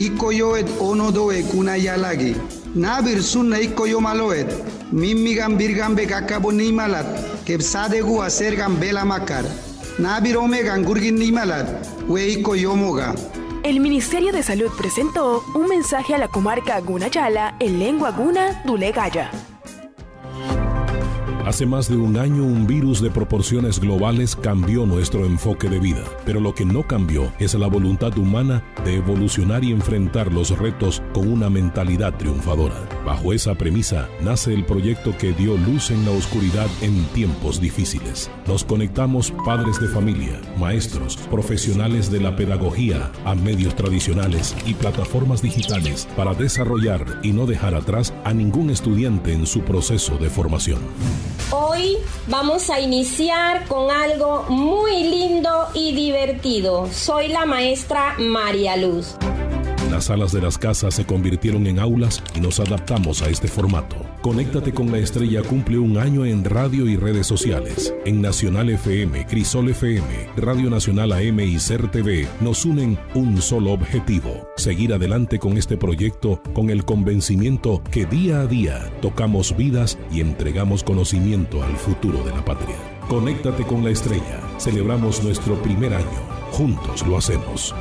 Ikoyoet onodoe kunayalagi. Na birsun na ikoyomaloet. Mimmigan birgambe kakabo nimalat. Kepsadegu asergan bela makar. Na biromegan gurgin nimalat. We ikoyomoga. El Ministerio de Salud presentó un mensaje a la comarca Gunayala en lengua guna dulegaya. Hace más de un año, un virus de proporciones globales cambió nuestro enfoque de vida, pero lo que no cambió es la voluntad humana de evolucionar y enfrentar los retos con una mentalidad triunfadora. Bajo esa premisa, nace el proyecto que dio luz en la oscuridad en tiempos difíciles. Nos conectamos padres de familia, maestros, profesionales de la pedagogía, a medios tradicionales y plataformas digitales para desarrollar y no dejar atrás a ningún estudiante en su proceso de formación. Hoy vamos a iniciar con algo muy lindo y divertido. Soy la maestra María Luz. Las salas de las casas se convirtieron en aulas y nos adaptamos a este formato. Conéctate con la Estrella cumple un año en radio y redes sociales. En Nacional FM, Crisol FM, Radio Nacional AM y TV nos unen un solo objetivo: seguir adelante con este proyecto con el convencimiento que día a día tocamos vidas y entregamos conocimiento al futuro de la patria. Conéctate con la Estrella. Celebramos nuestro primer año. Juntos lo hacemos.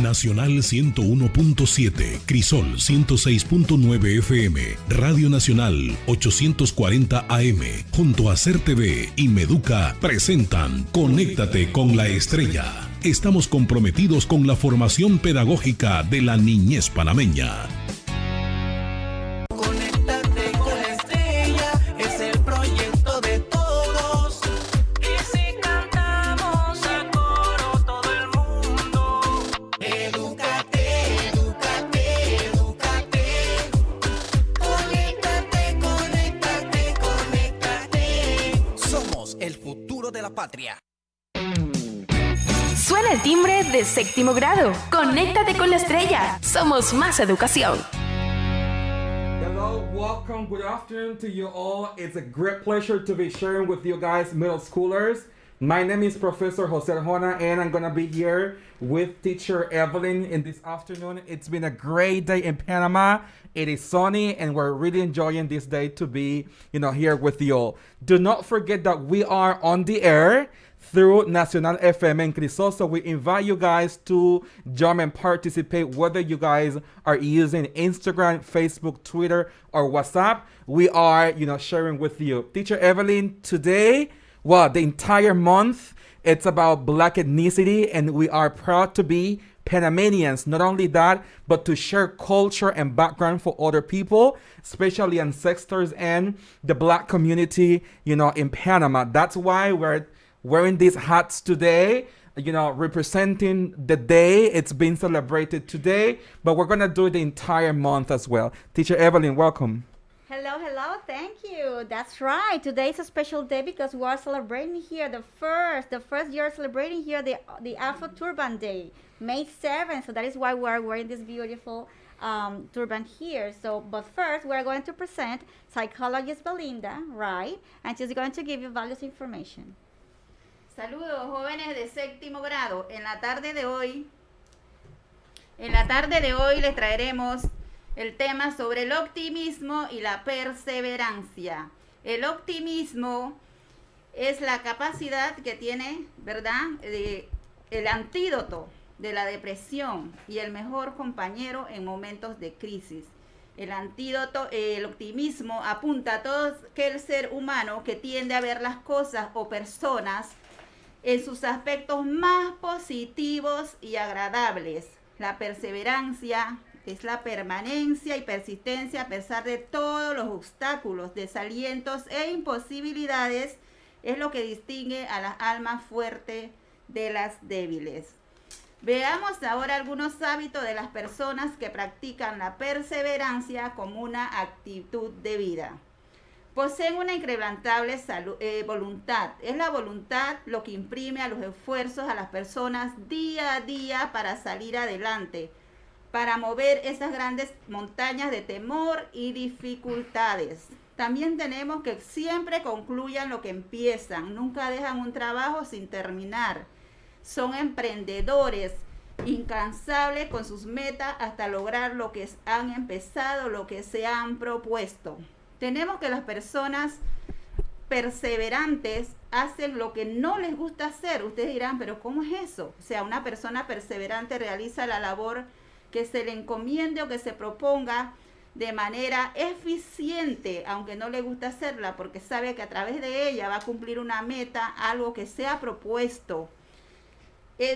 Nacional 101.7, Crisol 106.9 FM, Radio Nacional 840 AM, junto a TV y Meduca presentan Conéctate con la Estrella. Estamos comprometidos con la formación pedagógica de la niñez panameña. Patria. Suena el timbre de séptimo grado. Conéctate con la Estrella. Somos más educación. Hello, welcome, good afternoon to you all. It's a great pleasure to be sharing with you guys, middle schoolers. My name is Professor Hosanna, and I'm gonna be here with Teacher Evelyn in this afternoon. It's been a great day in Panama. It is sunny, and we're really enjoying this day to be, here with you all. Do not forget that we are on the air through Nacional FM and Crisol, so we invite you guys to jump and participate, whether you guys are using Instagram, Facebook, Twitter, or WhatsApp. We are, sharing with you. Teacher Evelyn, today, the entire month, it's about Black ethnicity, and we are proud to be Panamanians. Not only that, but to share culture and background for other people, especially ancestors and the Black community, in Panama. That's why we're wearing these hats today, representing the day. It's being celebrated today, but we're going to do it the entire month as well. Teacher Evelyn, welcome. Hello, thank you. That's right. Today is a special day because we are celebrating here the first year celebrating here the Afro Turban Day, May 7th. So that is why we are wearing this beautiful turban here. But first we are going to present psychologist Belinda, right? And she's going to give you valuable information. Saludos, jóvenes de séptimo grado. En la tarde de hoy les traeremos el tema sobre el optimismo y la perseverancia. El optimismo es la capacidad que tiene, ¿verdad?, el antídoto de la depresión y el mejor compañero en momentos de crisis. El optimismo apunta a todo aquel ser humano que tiende a ver las cosas o personas en sus aspectos más positivos y agradables. La perseverancia es la permanencia y persistencia a pesar de todos los obstáculos, desalientos e imposibilidades. Es lo que distingue a las almas fuertes de las débiles. Veamos ahora algunos hábitos de las personas que practican la perseverancia como una actitud de vida. Poseen una inquebrantable voluntad. Es la voluntad lo que imprime a los esfuerzos a las personas día a día para salir adelante, para mover esas grandes montañas de temor y dificultades. También tenemos que siempre concluyan lo que empiezan, nunca dejan un trabajo sin terminar. son emprendedores, incansables con sus metas hasta lograr lo que han empezado, lo que se han propuesto. Tenemos que las personas perseverantes hacen lo que no les gusta hacer. Ustedes dirán, pero ¿cómo es eso? O sea, una persona perseverante realiza la labor que se le encomiende o que se proponga de manera eficiente, aunque no le gusta hacerla, porque sabe que a través de ella va a cumplir una meta, algo que se ha propuesto.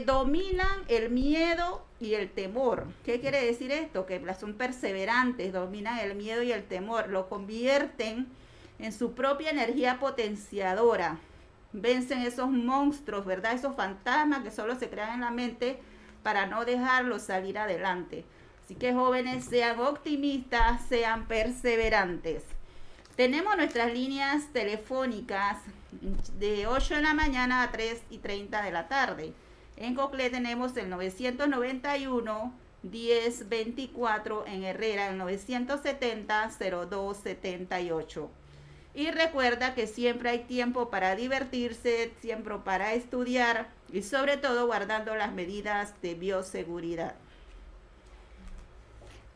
Dominan el miedo y el temor. ¿Qué quiere decir esto? Que son perseverantes, dominan el miedo y el temor, lo convierten en su propia energía potenciadora. Vencen esos monstruos, ¿verdad? Esos fantasmas que solo se crean en la mente para no dejarlos salir adelante. Así que jóvenes, sean optimistas, sean perseverantes. Tenemos nuestras líneas telefónicas de 8 de la mañana a 3:30 de la tarde. En Coclé tenemos el 991-1024, en Herrera el 970-0278. Y recuerda que siempre hay tiempo para divertirse, tiempo para estudiar y sobre todo guardando las medidas de bioseguridad.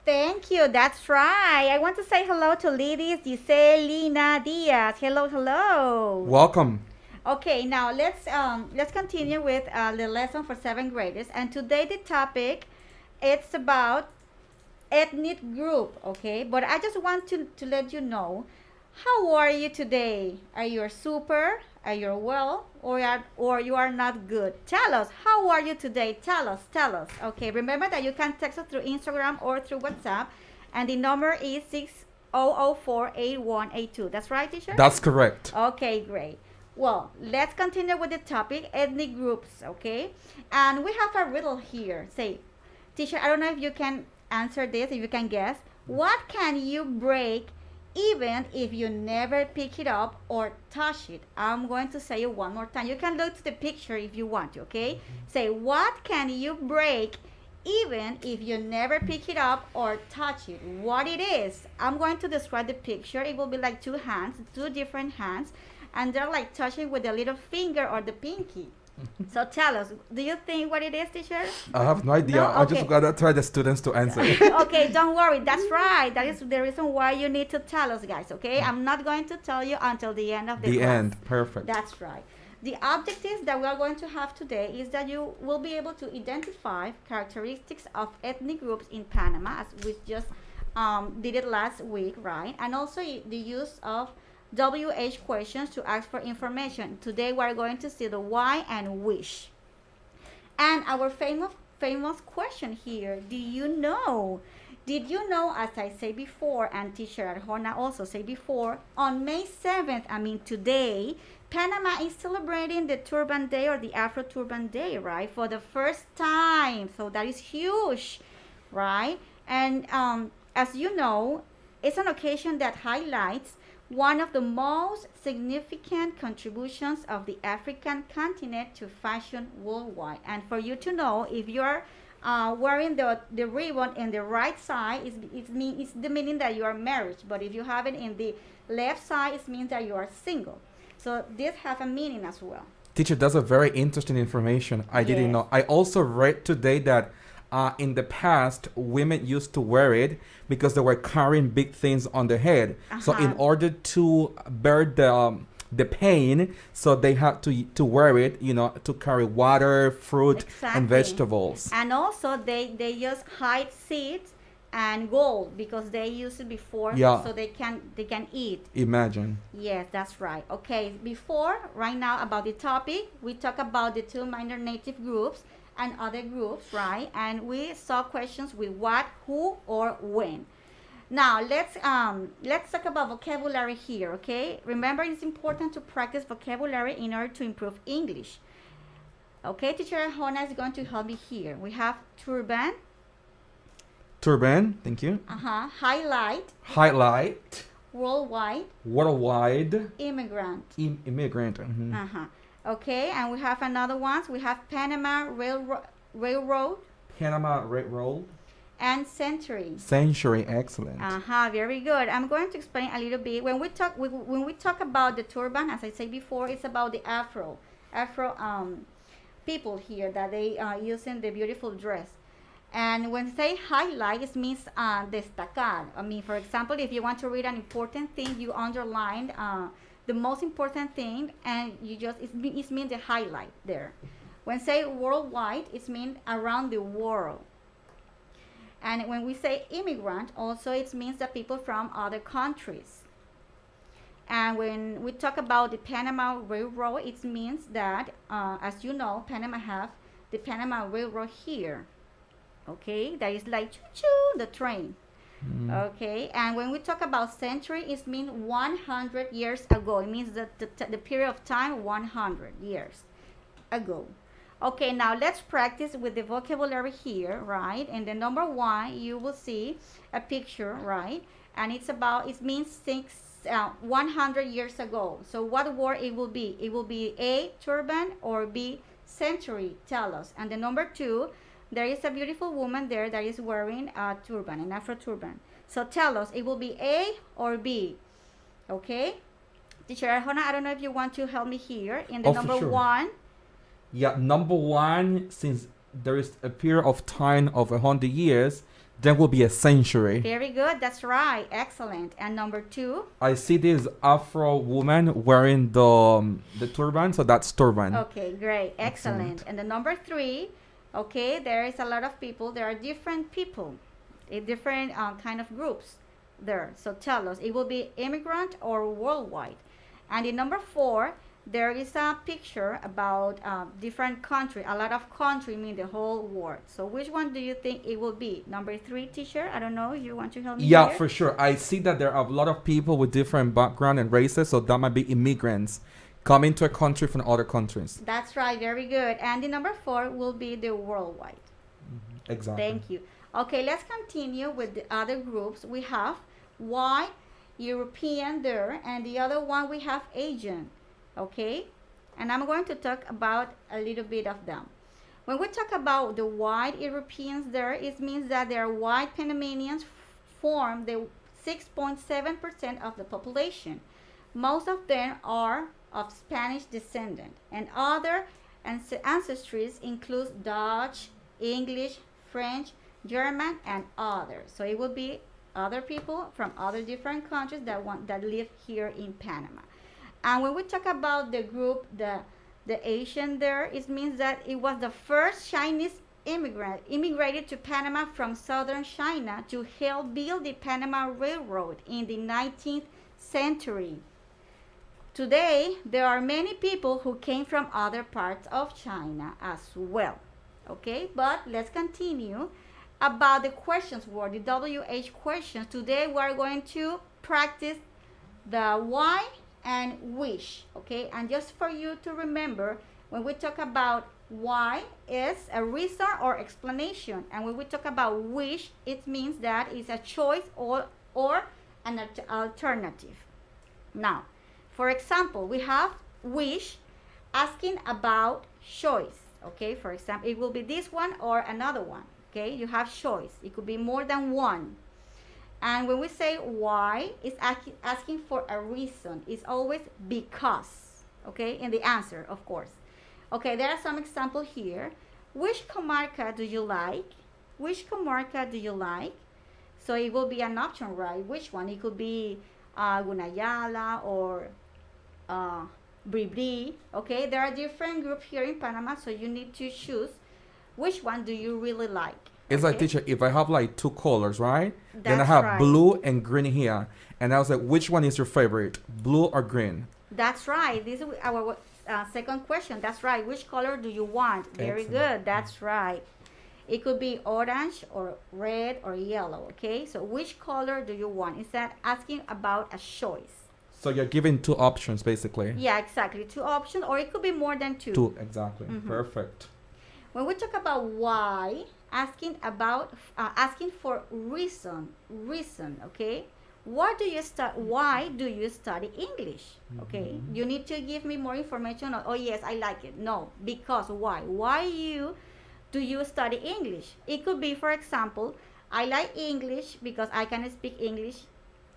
Thank you. That's right. I want to say hello to ladies Giselle, Lina, Diaz. Hello, hello. Welcome. Okay, now let's continue with the lesson for 7th graders. And today the topic, it's about ethnic group, okay? But I just want to let you know, how are you today? Are you super? Are you well? Or you are not good? Tell us, how are you today? Tell us. Okay, remember that you can text us through Instagram or through WhatsApp. And the number is 60048182. That's right, teacher? That's correct. Okay, great. Well, let's continue with the topic, ethnic groups, okay? And we have a riddle here. Say, teacher, I don't know if you can answer this, if you can guess. What can you break even if you never pick it up or touch it? I'm going to say it one more time. You can look to the picture if you want to, okay? Say, what can you break even if you never pick it up or touch it? What it is? I'm going to describe the picture. It will be like two hands, two different hands, and they're like touching with the little finger or the pinky. So tell us, do you think what it is, teacher? I have no idea. No? I just gotta try the students to answer. Okay, don't worry. That's right. That is the reason why you need to tell us, guys, okay? I'm not going to tell you until the end of the class. End. Perfect. That's right. The objectives that we are going to have today is that you will be able to identify characteristics of ethnic groups in Panama, as we just did it last week, right? And also the use of WH questions to ask for information. Today we are going to see the why and wish. And our famous question here, did you know, as I say before, and teacher Arjona also say before, on May 7th, I mean today, Panama is celebrating the Turban Day or the Afro Turban Day, right? For the first time. So that is huge, right? And as you know, it's an occasion that highlights one of the most significant contributions of the African continent to fashion worldwide. And for you to know, if you're wearing the ribbon in the right side, it's the meaning that you are married. But if you have it in the left side, it means that you are single. So this has a meaning as well. Teacher, that's a very interesting information. I didn't know. I also read today that in the past, women used to wear it because they were carrying big things on their head. So in order to bear the pain, so they had to wear it, to carry water, fruit, and vegetables. And also they just hide seeds and gold because they used it before, so they can eat. Imagine. Yes, that's right. Okay, right now about the topic, we talk about the two minor native groups and other groups, right? And we saw questions with what, who, or when. Now let's talk about vocabulary here, okay? Remember, it's important to practice vocabulary in order to improve English. Okay, teacher Hona is going to help me here. We have turban. Turban, thank you. Highlight. Worldwide. Immigrant. Immigrant. Okay, and we have another ones. We have Panama Railroad. Panama Railroad. And century. Century, excellent. Very good. I'm going to explain a little bit. When we talk about the turban, as I said before, it's about the afro people here that they are using the beautiful dress. And when say highlight, it means destacar. I mean, for example, if you want to read an important thing, you underline the most important thing, and you just, it means the highlight there. When say worldwide, it means around the world. And when we say immigrant, also it means the people from other countries. And when we talk about the Panama Railroad, it means that, as you know, Panama have the Panama Railroad here. Okay, that is like choo-choo, the train. Okay, and when we talk about century, it means 100 years ago. It means that the period of time 100 years ago. Okay, now let's practice with the vocabulary here, right? And the number 1, you will see a picture, right? And it's about, it means 100 years ago. So what word it will be? It will be A, turban, or B, century. Tell us. And the number 2, there is a beautiful woman there that is wearing a turban, an Afro turban. So tell us, it will be A or B. Okay? Teacher Arjona, I don't know if you want to help me here. In the number sure. 1. Yeah, number 1, since there is a period of time of 100 years, there will be a century. Very good. That's right. Excellent. And number 2. I see this Afro woman wearing the turban, so that's turban. Okay, great. Excellent. And the number 3. Okay, there is a lot of people. There are different people, different kind of groups there. So tell us, it will be immigrant or worldwide. And in number 4, there is a picture about different country. A lot of country mean the whole world. So which one do you think it will be? Number 3, teacher? I don't know. You want to help me Yeah, here? for sure. I see that there are a lot of people with different background and races, so that might be immigrants coming to a country from other countries. That's right. Very good. And the number 4 will be the worldwide. Exactly. Thank you. Okay, let's continue with the other groups. We have white, European there, and the other one we have Asian. Okay, and I'm going to talk about a little bit of them. When we talk about the white Europeans there, it means that their white Panamanians form the 6.7% of the population. Most of them are of Spanish descent, and other ancestries include Dutch, English, French, German, and others. So it will be other people from other different countries that live here in Panama. And when we talk about the group, the Asian there, it means that it was the first Chinese immigrated to Panama from southern China to help build the Panama Railroad in the 19th century. Today, there are many people who came from other parts of China as well. Okay, but let's continue about the questions word, the WH questions. Today, we are going to practice the why and wish. Okay, and just for you to remember, when we talk about why, is a reason or explanation, and when we talk about wish, it means that it's a choice or an alternative. Now, for example, we have wish asking about choice. Okay, for example, it will be this one or another one. Okay, you have choice. It could be more than one. And when we say why, it's asking for a reason. It's always because. Okay, in the answer, of course. Okay, there are some examples here. Which comarca do you like? Which comarca do you like? So it will be an option, right? Which one? It could be Gunayala or Bribri. Okay, there are different groups here in Panama, so you need to choose which one do you really like. It's okay? like, teacher, if I have like two colors, right? Then I That's have right. blue and green here. And I was like, which one is your favorite? Blue or green? That's right. This is our second question. That's right. Which color do you want? Very Excellent. good. That's right. It could be orange or red or yellow. Okay, so which color do you want? Is that asking about a choice? So you're giving two options, basically. Yeah, exactly. Two options, or it could be more than two. Two, exactly. Mhm. Perfect. When we talk about why, asking for reason, okay? Why do you study English? Okay, you need to give me more information on, oh yes, I like it. No, because why? Do you study English? It could be, for example, I like English because I can speak English.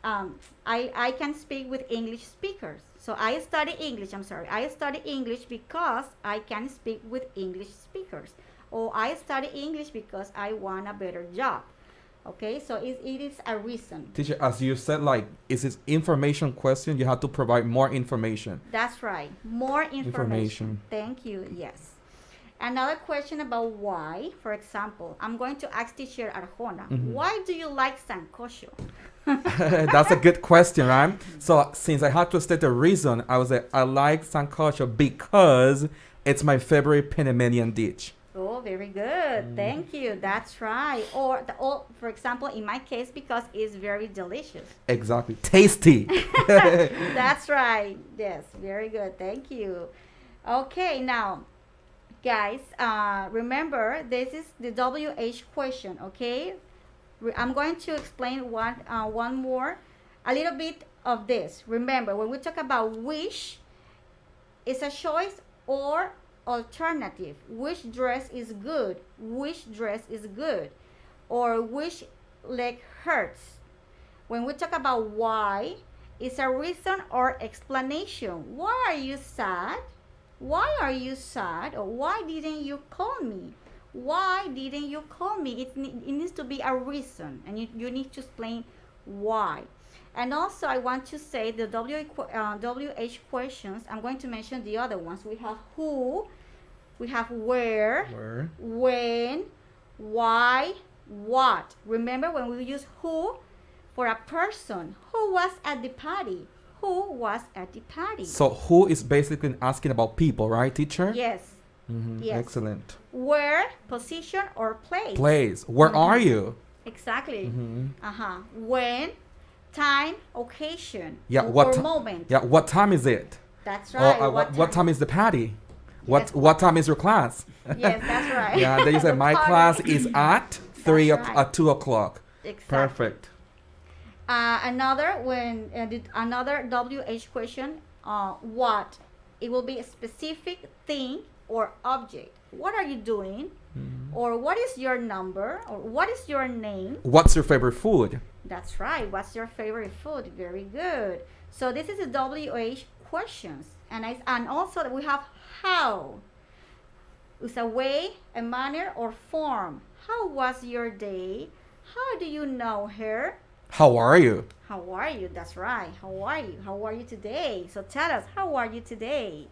I can speak with English speakers. So I study English because I can speak with English speakers. Or I study English because I want a better job. Okay, so it is a reason. Teacher, as you said, like, is this information question? You have to provide more information. That's right. More information. Thank you. Yes. Another question about why. For example, I'm going to ask teacher Arjona, why do you like sancocho? That's a good question, right? So since I had to state the reason, I would say I like sancocho because it's my favorite Panamanian dish. Oh, very good. Thank you. That's right. Or, for example, in my case, because it's very delicious. Exactly. Tasty. That's right. Yes, very good. Thank you. Okay, now, guys, remember, this is the WH question, okay? I'm going to explain one more, a little bit of this. Remember, when we talk about wish, it's a choice or alternative. Which dress is good? Which dress is good? Or which leg hurts? When we talk about why, it's a reason or explanation. Why are you sad? Why are you sad? Or why didn't you call me? Why didn't you call me? It needs to be a reason, and you need to explain why. And also, I want to say the WH questions. I'm going to mention the other ones. We have who, we have where, when, why, what. Remember when we use who for a person? Who was at the party? Who was at the party? So who is basically asking about people, right, teacher? Yes. Yes. Excellent. Where, position, or place. Place. Where are you? Exactly. When, time, occasion, yeah, or moment. Yeah, what time is it? That's right. Or, what time is the party? Yes. What time is your class? Yes, that's right. Yeah, then you say my class is at 2 o'clock. Exactly. Perfect. Another WH question, what? It will be a specific thing or object. What are you doing? Or what is your number? Or what is your name? What's your favorite food? That's right. What's your favorite food? Very good. So this is the WH questions. And also we have how. It's a way, a manner, or form. How was your day? How do you know her? How are you? How are you? That's right. How are you? How are you today? So tell us, how are you today?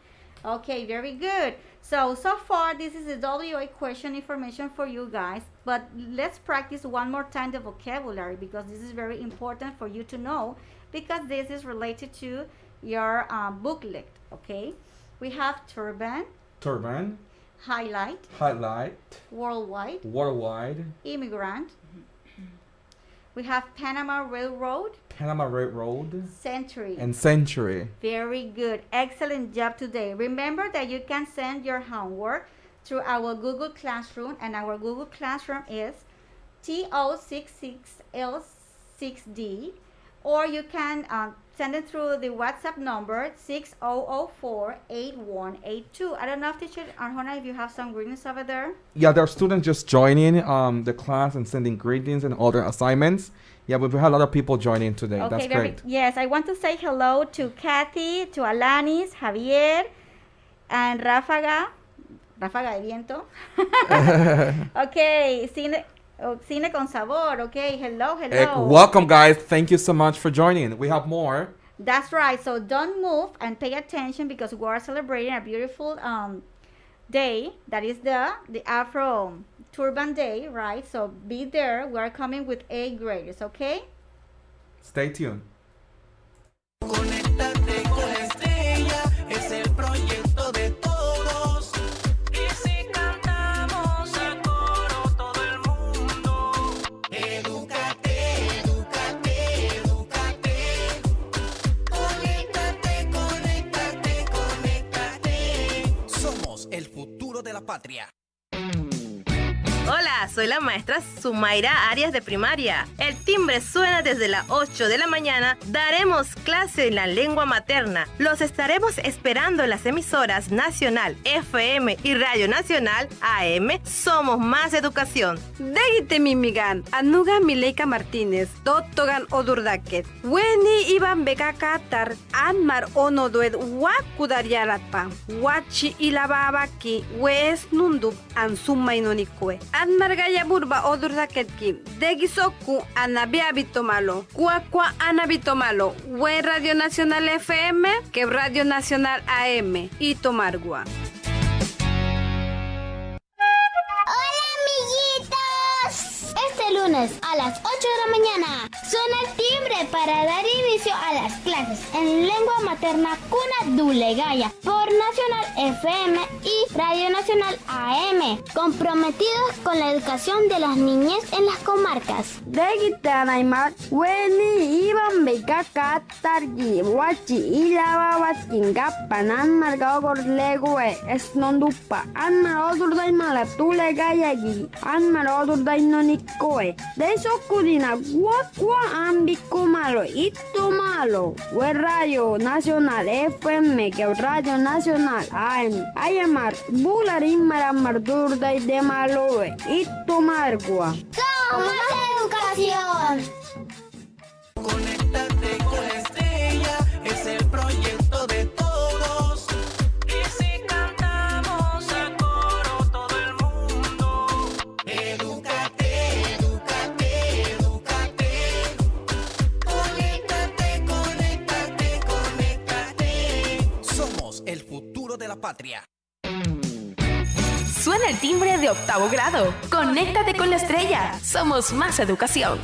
Okay, very good. So far, this is the WH question information for you guys. But let's practice one more time the vocabulary, because this is very important for you to know, because this is related to your booklet, okay? We have turban. Turban. Highlight. Worldwide. Immigrant. We have Panama Railroad. Century. And century. Very good. Excellent job today. Remember that you can send your homework through our Google Classroom, and our Google Classroom is TO66L6D, or you can send it through the WhatsApp number 6004-8182. I don't know, teacher Arjona, if you have some greetings over there. Yeah, there are students just joining the class and sending greetings and other assignments. Yeah, we've had a lot of people joining today. Okay, that's great. Yes, I want to say hello to Kathy, to Alanis, Javier, and Ráfaga de Viento. Okay, Cine con Sabor. Okay, hello. Welcome, guys. Thank you so much for joining. We have more. That's right. So don't move and pay attention, because we are celebrating a beautiful day. That is the Afro Turban Day, right? So be there. We are coming with 8th graders, okay? Stay tuned. Conéctate con Estrella, es el proyecto de todos. Y si cantamos a coro todo el mundo. Edúcate, edúcate, edúcate. Conéctate, conéctate, conéctate. Somos el futuro de la patria. Hola, Hola, soy la maestra Sumaira Arias de primaria. El timbre suena desde las 8 de la mañana. Daremos clase en la lengua materna. Los estaremos esperando en las emisoras Nacional FM y Radio Nacional AM. Somos Más Educación. Degite mimigan, anuga Mileika Martínez, Dottogan Odurdaket. Weni iban bekakatar, anmar onodued wakudaryalatpa. Wachi ilababaki, wes nundup ansumaiноникue. Anmar gayaburba odurdaketki. Degisoku anabiabitomalo. Cuacua anabitomalo. We Radio Nacional FM, que Radio Nacional AM. Y Tomargua. Este lunes a las 8 de la mañana suena el timbre para dar inicio a las clases en lengua materna Cuna Dulegaya por Nacional FM y Radio Nacional AM, comprometidos con la educación de las niñez en las comarcas. Degitanaimar, weni iban bekaka targi, wachi ilabawatkinga panan margagor legue, esnondupa, an marodurdaimala tulegayagi, an marodurdainonikoe. De eso kudina guacua ambico malo y malo. We Radio Nacional FM que Radio Nacional AM. Ayamar bularin maramardurda y de malo y tomargua. ¡Somos educación! Conéctate con la estrella, es el proyecto de todos. Y si cantamos a coro todo el mundo, edúcate, edúcate, edúcate. Conéctate, conéctate, conéctate. Somos el futuro de la patria. Suena el timbre de octavo grado. Conéctate con la estrella. Somos Más Educación.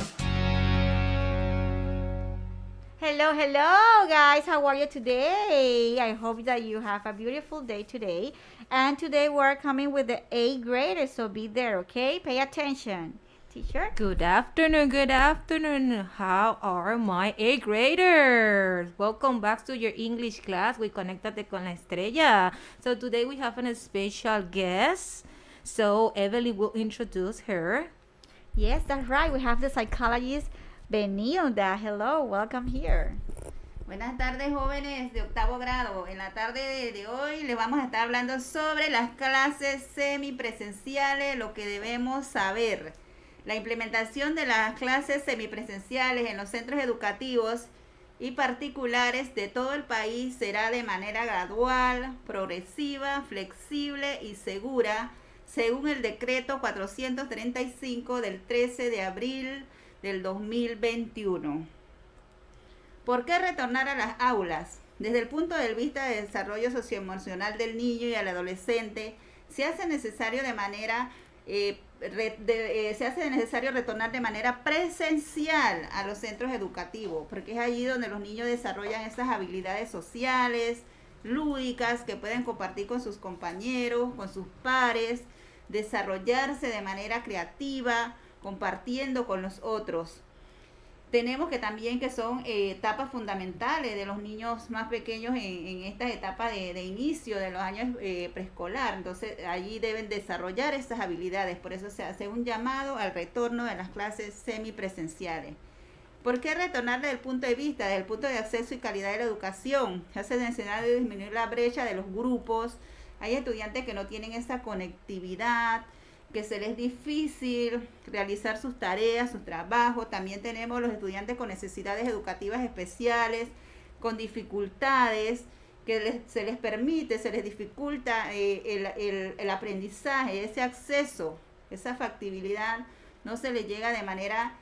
Hello, hello, guys. How are you today? I hope that you have a beautiful day today. And today we're coming with the 8th graders, so be there, okay? Pay attention. Teacher? Good afternoon, good afternoon. How are my 8th graders? Welcome back to your English class with Conéctate con la Estrella. So today we have a special guest. So Evelyn will introduce her. Yes, that's right. We have the psychologist Benilda. Hello, welcome here. Buenas tardes, jóvenes de octavo grado. En la tarde de hoy les vamos a estar hablando sobre las clases semipresenciales, lo que debemos saber. La implementación de las clases semipresenciales en los centros educativos y particulares de todo el país será de manera gradual, progresiva, flexible y segura, según el decreto 435 del 13 de abril del 2021. ¿Por qué retornar a las aulas? Desde el punto de vista del desarrollo socioemocional del niño y al adolescente, se hace necesario retornar de manera presencial a los centros educativos, porque es allí donde los niños desarrollan esas habilidades sociales, lúdicas, que pueden compartir con sus compañeros, con sus pares, desarrollarse de manera creativa, compartiendo con los otros. Tenemos que también que son etapas fundamentales de los niños más pequeños en estas etapas de inicio de los años preescolar. Entonces allí deben desarrollar estas habilidades. Por eso se hace un llamado al retorno de las clases semipresenciales. ¿Por qué retornar desde el punto de vista, desde el punto de acceso y calidad de la educación? Se hace necesario disminuir la brecha de los grupos. Hay estudiantes que no tienen esa conectividad, que se les es difícil realizar sus tareas, sus trabajos. También tenemos los estudiantes con necesidades educativas especiales, con dificultades, que se les dificulta el aprendizaje, ese acceso, esa factibilidad, no se les llega de manera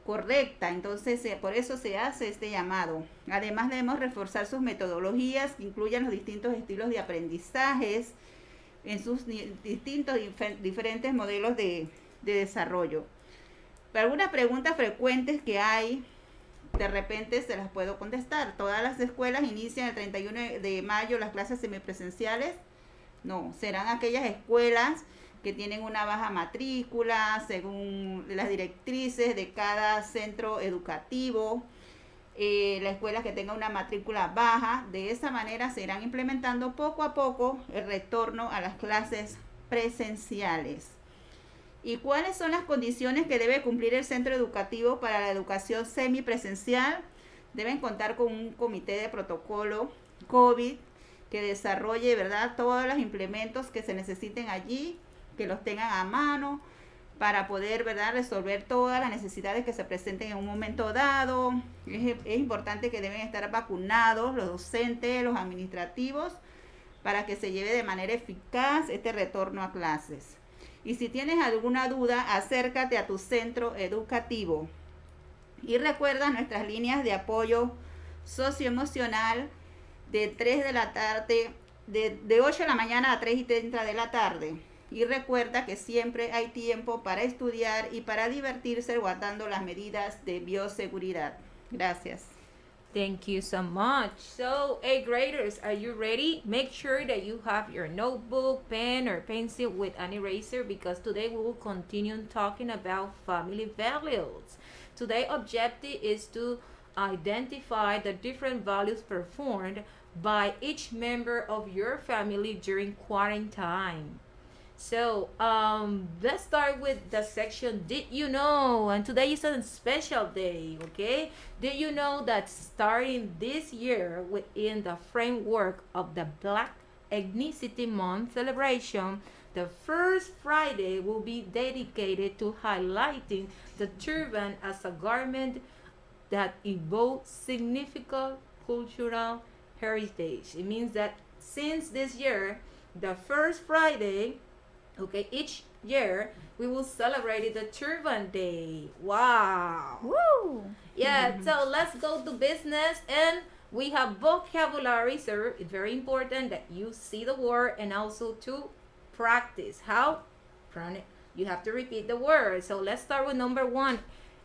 correcta. Entonces, por eso se hace este llamado. Además, debemos reforzar sus metodologías que incluyan los distintos estilos de aprendizajes, en sus distintos diferentes modelos de desarrollo. Algunas preguntas frecuentes que hay, de repente se las puedo contestar. ¿Todas las escuelas inician el 31 de mayo las clases semipresenciales? No, serán aquellas escuelas que tienen una baja matrícula según las directrices de cada centro educativo. La escuela que tenga una matrícula baja. De esa manera se irán implementando poco a poco el retorno a las clases presenciales. ¿Y cuáles son las condiciones que debe cumplir el centro educativo para la educación semipresencial? Deben contar con un comité de protocolo COVID que desarrolle, ¿verdad?, todos los implementos que se necesiten allí, que los tengan a mano para poder, ¿verdad?, resolver todas las necesidades que se presenten en un momento dado. Es importante que deben estar vacunados los docentes, los administrativos, para que se lleve de manera eficaz este retorno a clases. Y si tienes alguna duda, acércate a tu centro educativo. Y recuerda nuestras líneas de apoyo socioemocional de 3 de la tarde, de 8 de la mañana a 3:30 de la tarde. Y recuerda que siempre hay tiempo para estudiar y para divertirse guardando las medidas de bioseguridad. Gracias. Thank you so much. So, 8th graders, are you ready? Make sure that you have your notebook, pen, or pencil with an eraser, because today we will continue talking about family values. Today's objective is to identify the different values performed by each member of your family during quarantine. So let's start with the section Did You Know? And today is a special day, okay? Did you know that starting this year within the framework of the Black Ethnicity Month celebration, the first Friday will be dedicated to highlighting the turban as a garment that evokes significant cultural heritage. It means that since this year, the first Friday, okay, each year we will celebrate the Turban Day. Wow. Woo! Yeah, so let's go to business, and we have vocabulary, so it's very important that you see the word and also to practice. How? You have to repeat the word. So let's start with number 1,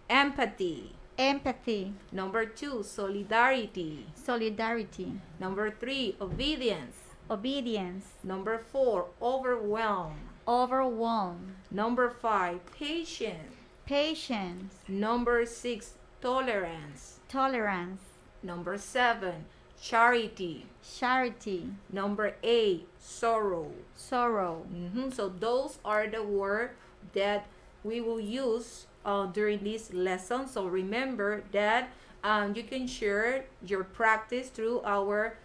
empathy. Empathy. Number 2, solidarity. Solidarity. Number 3, obedience. Obedience. Number 4, overwhelm. Overwhelm. Number 5, patience. Patience. Number 6, tolerance. Tolerance. Number 7, charity. Charity. Number 8, sorrow. Sorrow. So those are the words that we will use during this lesson. So remember that you can share your practice through our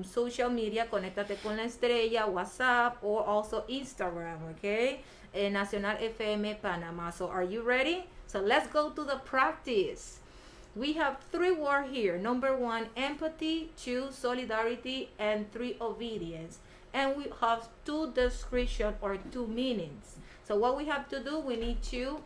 social media, Conéctate con la Estrella, WhatsApp, or also Instagram, okay? Nacional FM Panamá. So are you ready? So let's go to the practice. We have 3 words here. Number 1, empathy, 2, solidarity, and 3, obedience. And we have 2 descriptions or 2 meanings. So what we have to do, we need to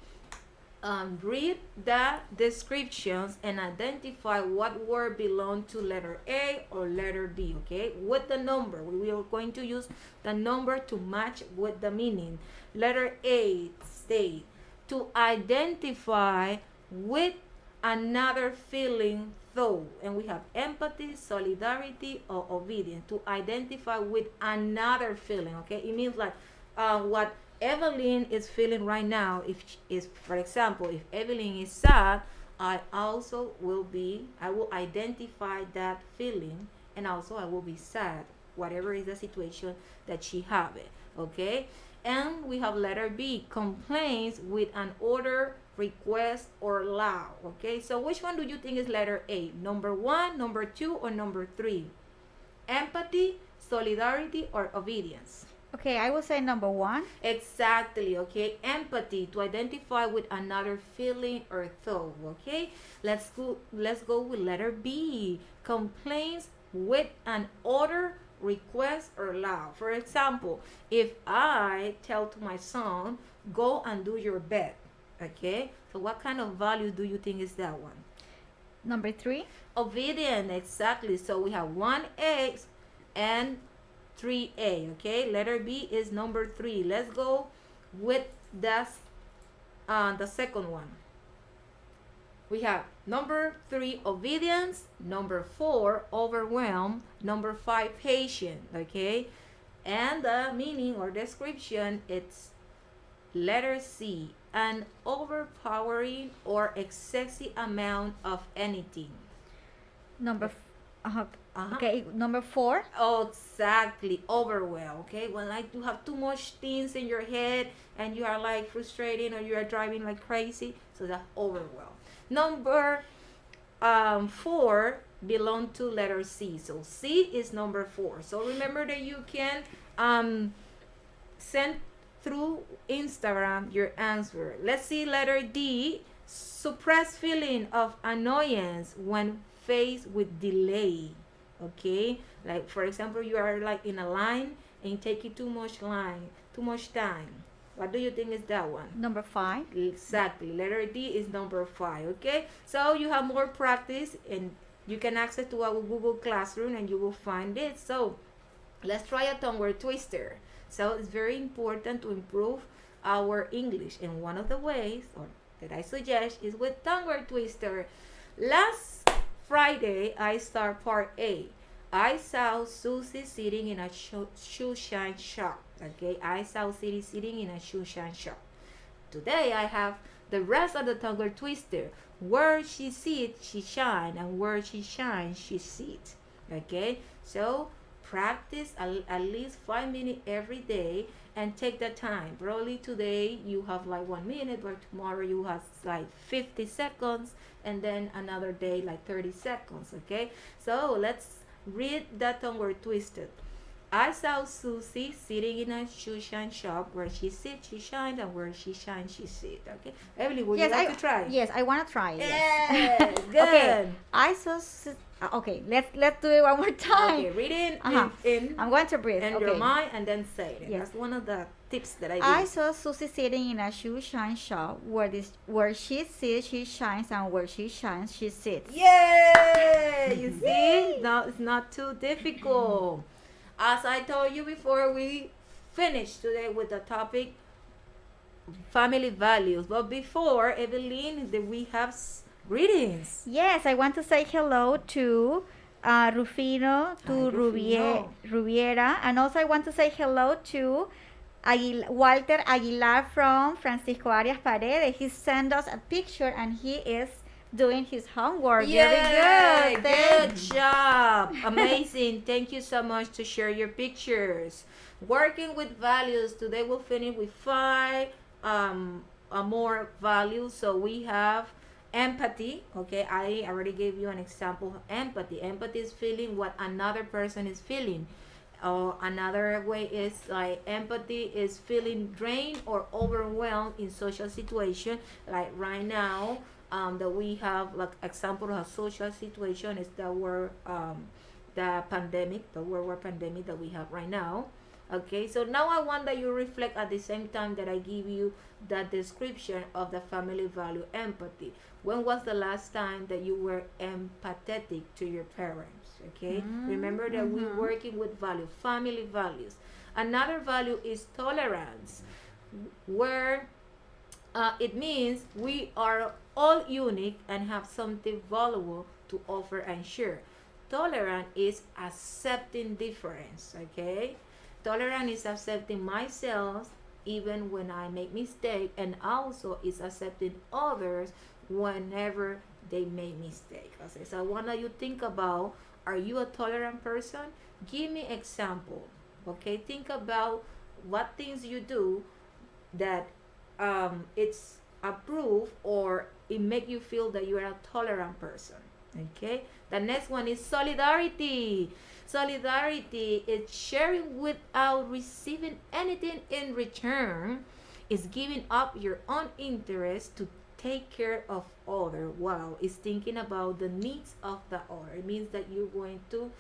read the descriptions and identify what word belong to letter A or letter D, okay? With the number, we are going to use the number to match with the meaning. Letter A state, to identify with another feeling though. And we have empathy, solidarity, or obedience. To identify with another feeling, okay? It means like what Evelyn is feeling right now. For example, if Evelyn is sad, I will identify that feeling, and also I will be sad, whatever is the situation that she have it, okay? And we have letter B, complaints with an order, request, or law, okay? So which one do you think is letter A? Number 1, number 2, or number 3? Empathy, solidarity, or obedience? Okay, I will say number 1. Exactly, okay? Empathy, to identify with another feeling or thought, okay? Let's go with letter B, complaints with an order, request, or law. For example, if I tell to my son, go and do your bed, okay? So what kind of value do you think is that one? Number 3. Obedient, exactly. So we have 1A and 3A, okay? Letter B is number 3. Let's go with the second one. We have number 3, obedience. Number 4, overwhelm. Number 5, patient, okay? And the meaning or description, it's letter C, an overpowering or excessive amount of anything. Number Okay, number 4. Oh, exactly. Overwhelm. Okay, when like you have too much things in your head and you are like frustrated or you are driving like crazy, so that's overwhelm. Number 4 belong to letter C. So C is number 4. So remember that you can send through Instagram your answer. Let's see letter D. Suppress feeling of annoyance when faced with delay. Okay, like for example, you are like in a line and taking too much time. What do you think is that one? Number 5. Exactly. Letter D is number 5. Okay, so you have more practice and you can access to our Google Classroom and you will find it. So let's try a tongue word twister. So it's very important to improve our English, and one of the ways that I suggest is with tongue word twister. Last Friday, I start part A. I saw Susie sitting in a shoe shine shop. Okay, I saw Susie sitting in a shoe shine shop. Today, I have the rest of the tongue word twister. Where she sits, she shine, and where she shines, she sits. Okay, so practice at least 5 minutes every day and take the time. Probably today you have like 1 minute, but tomorrow you have like 50 seconds, and then another day like 30 seconds. Okay, so let's read that tongue word twisted. I saw Susie sitting in a shoe shine shop. Where she sits, she shines, and where she shines, she sits. Okay, Evelyn, would you like to try? Yes, I want to try. Yes, good. Okay, I saw. Okay, let's do it one more time. Okay, read it in. I'm going to breathe. In your mind and then say it. Yes. That's one of the tips that I give. I saw Susie sitting in a shoe shine shop. Where she sits, she shines, and where she shines, she sits. Yay! You see? No, it's not too difficult. As I told you before, we finished today with the topic family values. But before, Evelyn, we have greetings. Yes, I want to say hello to Rufino, to Rubiera, and also I want to say hello to Walter Aguilar from Francisco Arias Paredes. He sent us a picture and he is doing his homework. Yeah, Very good. Good job. Amazing. Thank you so much to share your pictures. Working with values. Today we'll finish with 5 more values. So we have empathy. Okay, I already gave you an example of empathy. Empathy is feeling what another person is feeling. Another way is like empathy is feeling drained or overwhelmed in social situation. Like right now, that we have like example of a social situation is the world pandemic that we have right now. Okay, so now I want that you reflect at the same time that I give you the description of the family value empathy. When was the last time that you were empathetic to your parents? Okay, remember that we're working with value, family values. Another value is tolerance, where it means we are all unique and have something valuable to offer and share. Tolerance is accepting difference. Okay, tolerance is accepting myself even when I make mistake, and also is accepting others whenever they make mistake. Okay, so I want you to think about, are you a tolerant person? Give me example. Okay, think about what things you do that it's approved or it make you feel that you are a tolerant person. Okay, the next one is solidarity. Solidarity is sharing without receiving anything in return. It's giving up your own interest to take care of other. Wow, it's thinking about the needs of the other. It means that you're going to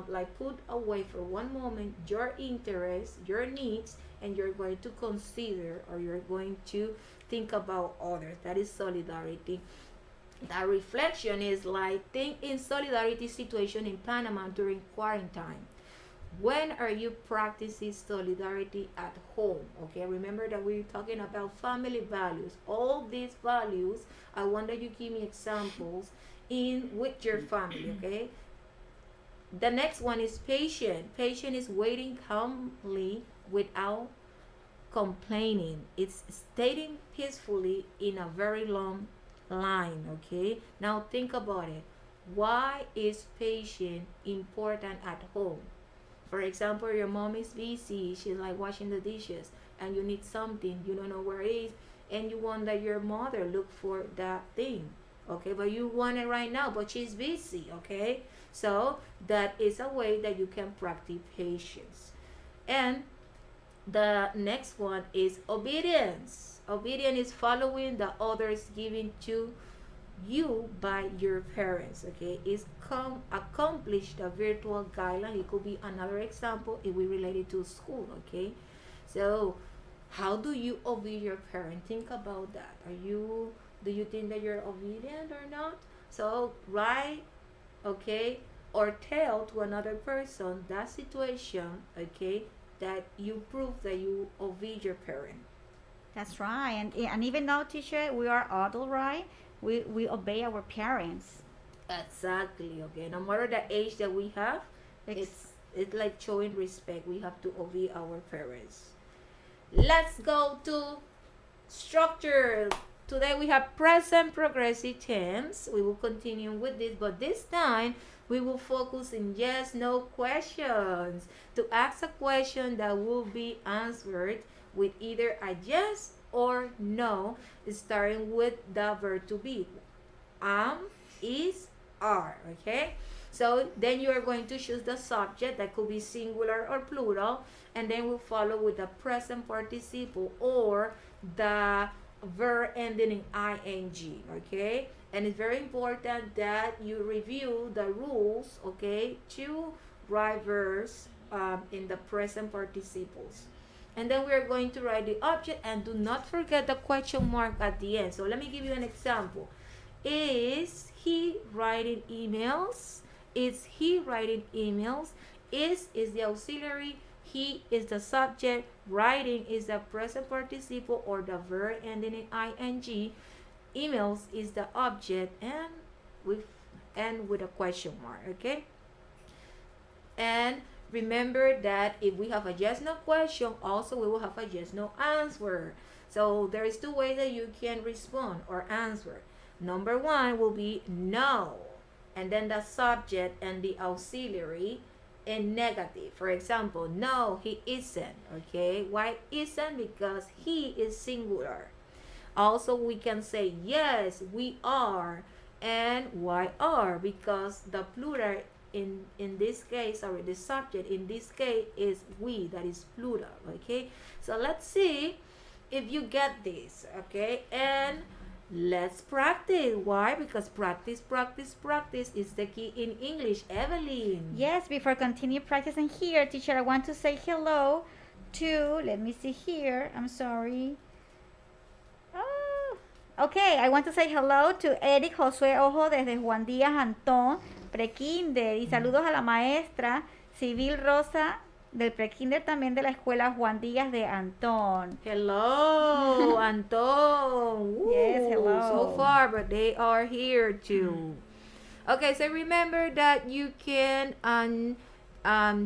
like put away for one moment your interests, your needs, and you're going to consider, or you're going to think about others. That is solidarity. That reflection is like, think in solidarity situation in Panama during quarantine. When are you practicing solidarity at home? Okay, remember that we're talking about family values. All these values, I want that you give me examples in with your family. Okay, the next one is patient. Patient is waiting calmly without complaining. It's staying peacefully in a very long line. Okay, now think about it. Why is patience important at home? For example, your mom is busy, she's like washing the dishes, and you need something, you don't know where it is, and you want that your mother look for that thing, okay, but you want it right now, but she's busy, okay? So that is a way that you can practice patience. And the next one is obedience. Obedience is following the orders given to you by your parents, okay? It's accomplish the virtual guideline. It could be another example if we relate it to school, okay? So how do you obey your parent? Think about that. Do you think that you're obedient or not? So write, okay, or tell to another person that situation, okay, that you prove that you obey your parent. That's right. And even though, teacher, we are adult, right? We obey our parents. Exactly, okay. No matter the age that we have, it's like showing respect. We have to obey our parents. Let's go to structure. Today we have present progressive tense. We will continue with this, but this time we will focus in yes, no questions. To ask a question that will be answered with either a yes or no, starting with the verb to be. Is, are, okay? So then you are going to choose the subject that could be singular or plural, and then we'll follow with the present participle or the verb ending in ing, okay? And it's very important that you review the rules, okay, to write verbs in the present participles. And then we're going to write the object, and do not forget the question mark at the end. So let me give you an example. Is he writing emails? Is he writing emails? Is the auxiliary, he is the subject, writing is the present participle or the verb ending in ing, emails is the object, and with a question mark, okay? And remember that if we have a yes no question, also we will have a yes no answer. So there is two ways that you can respond or answer. Number one will be no, and then the subject and the auxiliary in negative. For example, no, he isn't, okay? Why isn't? Because he is singular. Also, we can say yes, we are, and why are? Because the plural in this case, or the subject in this case is we, that is plural, okay? So let's see if you get this, okay? And let's practice. Why? Because practice is the key in English. Evelyn. Yes, before continue practicing here, teacher, I want to say hello to, let me see here, I'm sorry. Okay, I want to say hello to Eric Josué Ojo desde Juan Díaz Antón, prekinder, y saludos a la maestra Civil Rosa del prekinder también de la escuela Juan Díaz de Antón. Hello, Antón. Yes, hello. So far, but they are here too. Okay, so remember that you can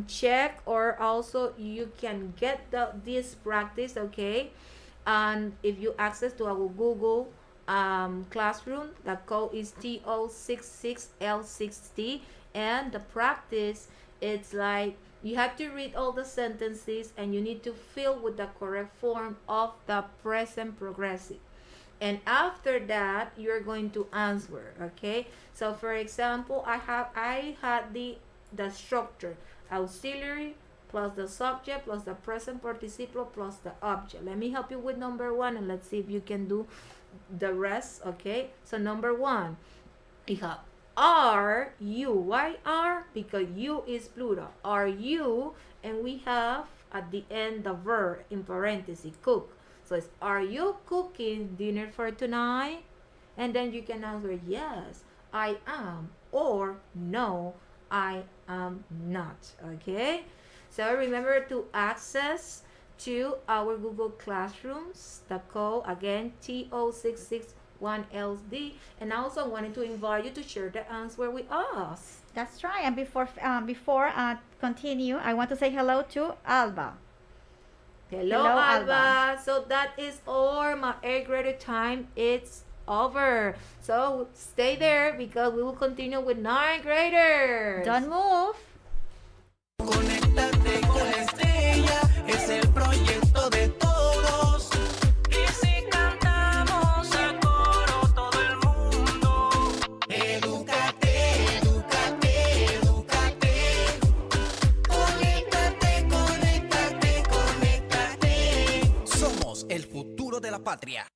check, or also you can get this practice, okay? And if you access to our Google Classroom, the code is TO66L60, and the practice, it's like you have to read all the sentences and you need to fill with the correct form of the present progressive. And after that, you're going to answer, okay? So for example, I had the structure, auxiliary plus the subject plus the present participle plus the object. Let me help you with number one, and let's see if you can do the rest, okay? So number one, we have are you. Why are? Because you is plural. Are you? And we have at the end the verb in parentheses, cook. So it's, are you cooking dinner for tonight? And then you can answer yes, I am, or no, I am not, okay? So remember to access to our Google Classrooms, the code again TO661LD, and also wanted to invite you to share the answer with us. That's right. And before continue, I want to say hello to Alba. Hello, Alba. So that is all. My 8th grade time. It's over. So stay there because we will continue with 9th graders. Don't move. Conéctate con la estrella, es el proyecto de todos. Y si cantamos a coro todo el mundo, edúcate, edúcate, edúcate. Conéctate, conéctate, conéctate. Somos el futuro de la patria.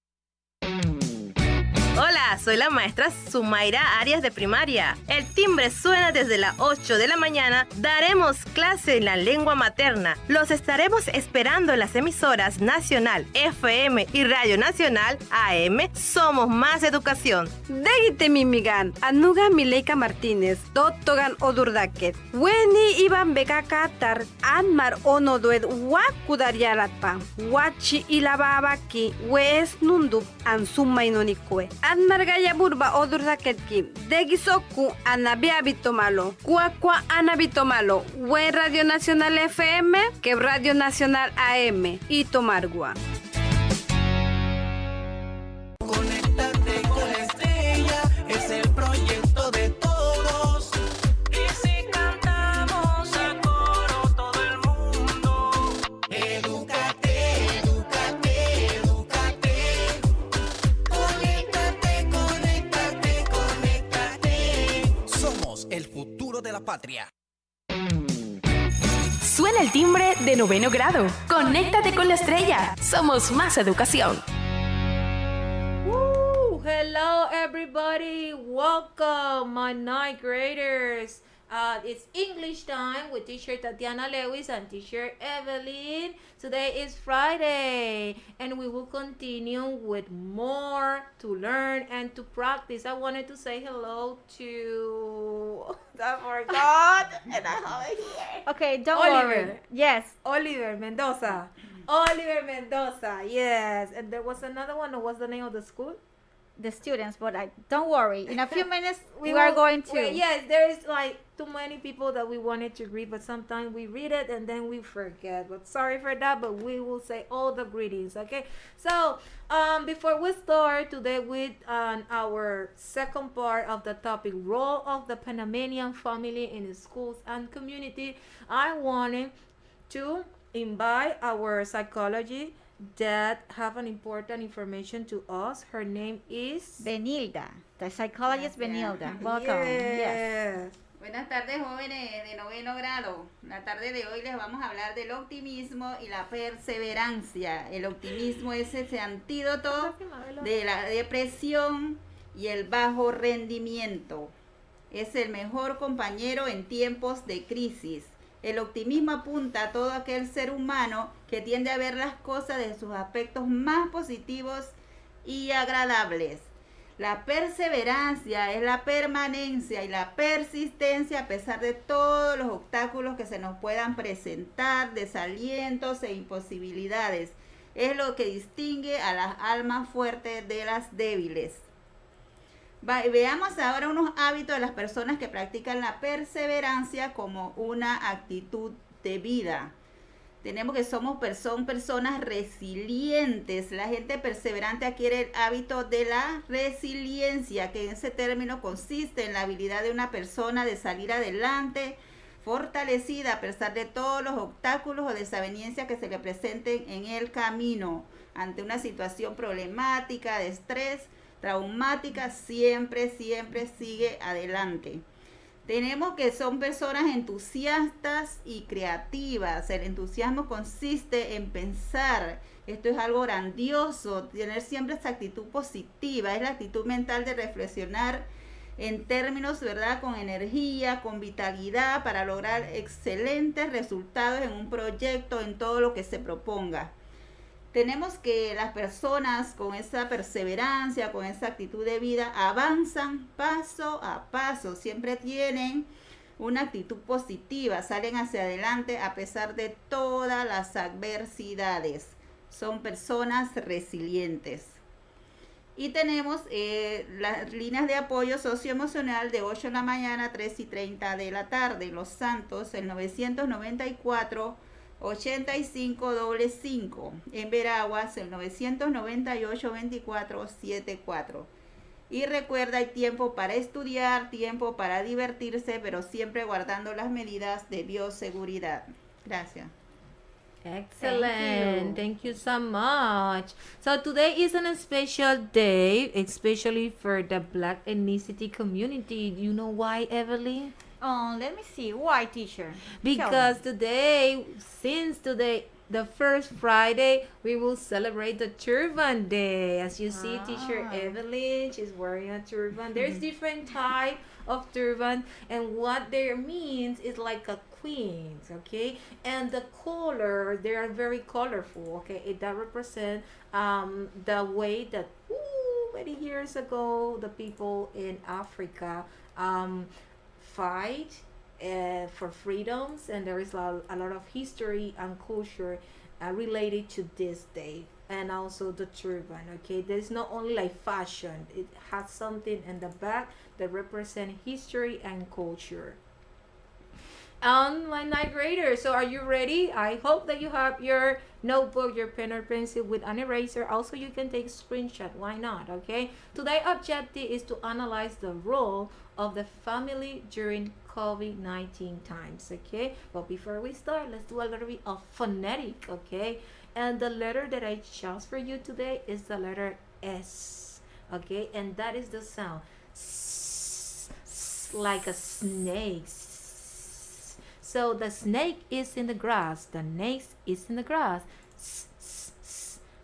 Hola, soy la maestra Sumaira Arias de primaria. El timbre suena desde las 8 de la mañana. Daremos clase en la lengua materna. Los estaremos esperando en las emisoras Nacional FM y Radio Nacional AM. Somos más educación. Degite mimigan, anuga Mileika Martínez, Dottogan Odurdaket, Weni Iban Bekakatar, Anmar Onodued, Wakudarialatpa, Wachi Ilababaki, Wes Nundup, Ansumainonikwe. Anmar Gayaburba Odurdaketki, Degisoku Anabiabitomalo, Cuacua Anabitomalo, We Radio Nacional FM, que Radio Nacional AM y Tomargua. Conéctate con la estrella, es el proyecto de todos. Y si cantamos a coro todo el mundo, edúcate, edúcate, edúcate. Conéctate, conéctate, conéctate. Somos el futuro de la patria. Suena el timbre de 9º grado. Conéctate con la estrella. Somos más educación. Woo! Hello, everybody. Welcome, my 9th graders. It's English time with teacher Tatiana Lewis and teacher Evelyn. Today is Friday, and we will continue with more to learn and to practice. I wanted to say hello to... I forgot, and I have it here. Okay, don't Oliver. worry. Yes. Oliver Mendoza. Oliver Mendoza, yes. And there was another one. What's the name of the school? The students, but don't worry. In a few minutes, we will- are going to. Yes, there is like too many people that we wanted to greet, but sometimes we read it and then we forget. But sorry for that, but we will say all the greetings, okay? So, before we start today with our second part of the topic, role of the Panamanian family in schools and community, I wanted to invite our psychology that have an important information to us. Her name is Benilda, the psychologist Benilda. Welcome. Yes. Buenas tardes, jóvenes de 9º grado. La tarde de hoy les vamos a hablar del optimismo y la perseverancia. El optimismo es ese antídoto de la depresión y el bajo rendimiento. Es el mejor compañero en tiempos de crisis. El optimismo apunta a todo aquel ser humano que tiende a ver las cosas desde sus aspectos más positivos y agradables. La perseverancia es la permanencia y la persistencia a pesar de todos los obstáculos que se nos puedan presentar, desalientos e imposibilidades. Es lo que distingue a las almas fuertes de las débiles. Veamos ahora unos hábitos de las personas que practican la perseverancia como una actitud de vida. Tenemos que son personas resilientes. La gente perseverante adquiere el hábito de la resiliencia, que en ese término consiste en la habilidad de una persona de salir adelante, fortalecida a pesar de todos los obstáculos o desavenencias que se le presenten en el camino. Ante una situación problemática, de estrés, traumática, siempre sigue adelante. Tenemos que son personas entusiastas y creativas. El entusiasmo consiste en pensar. Esto es algo grandioso, tener siempre esa actitud positiva. Es la actitud mental de reflexionar en términos, ¿verdad?, con energía, con vitalidad para lograr excelentes resultados en un proyecto, en todo lo que se proponga. Tenemos que las personas con esa perseverancia, con esa actitud de vida, avanzan paso a paso, siempre tienen una actitud positiva, salen hacia adelante a pesar de todas las adversidades. Son personas resilientes. Y tenemos las líneas de apoyo socioemocional de 8 de la mañana a 3:30 de la tarde. Los Santos, el 994 8555. En Veraguas, el 998 2474. Y recuerda, hay tiempo para estudiar, tiempo para divertirse, pero siempre guardando las medidas de bioseguridad. Gracias. Excellent. Thank you so much. So today is a special day, especially for the Black ethnicity community. Do you know why, Evelyn? Let me see. Why, teacher? Because today, since today, the first Friday, we will celebrate the Turban Day. As you see, Teacher Evelyn, she's wearing a turban. There's different type of turban, and what there means is like a queens, okay? And the color, they are very colorful, okay? That represent the way that many years ago the people in Africa fight for freedoms, and there is a lot of history and culture related to this day, and also the turban, okay? There's not only like fashion, it has something in the back that represent history and culture. My ninth graders, so are you ready? I hope that you have your notebook, your pen or pencil with an eraser. Also, you can take screenshot. Why not? Okay. Today's objective is to analyze the role of the family during COVID-19 times. Okay. But before we start, let's do a little bit of phonetic. Okay. And the letter that I chose for you today is the letter S. Okay. And that is the sound like a snake. So the snake is in the grass. The snake is in the grass.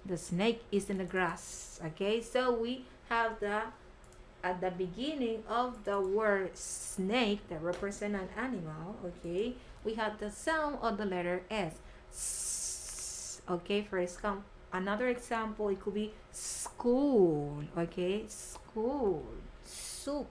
The snake is in the grass. Okay, so we have the at the beginning of the word snake that represent an animal. Okay, we have the sound of the letter S. Okay, for example, another example, it could be school. Okay, school, soup.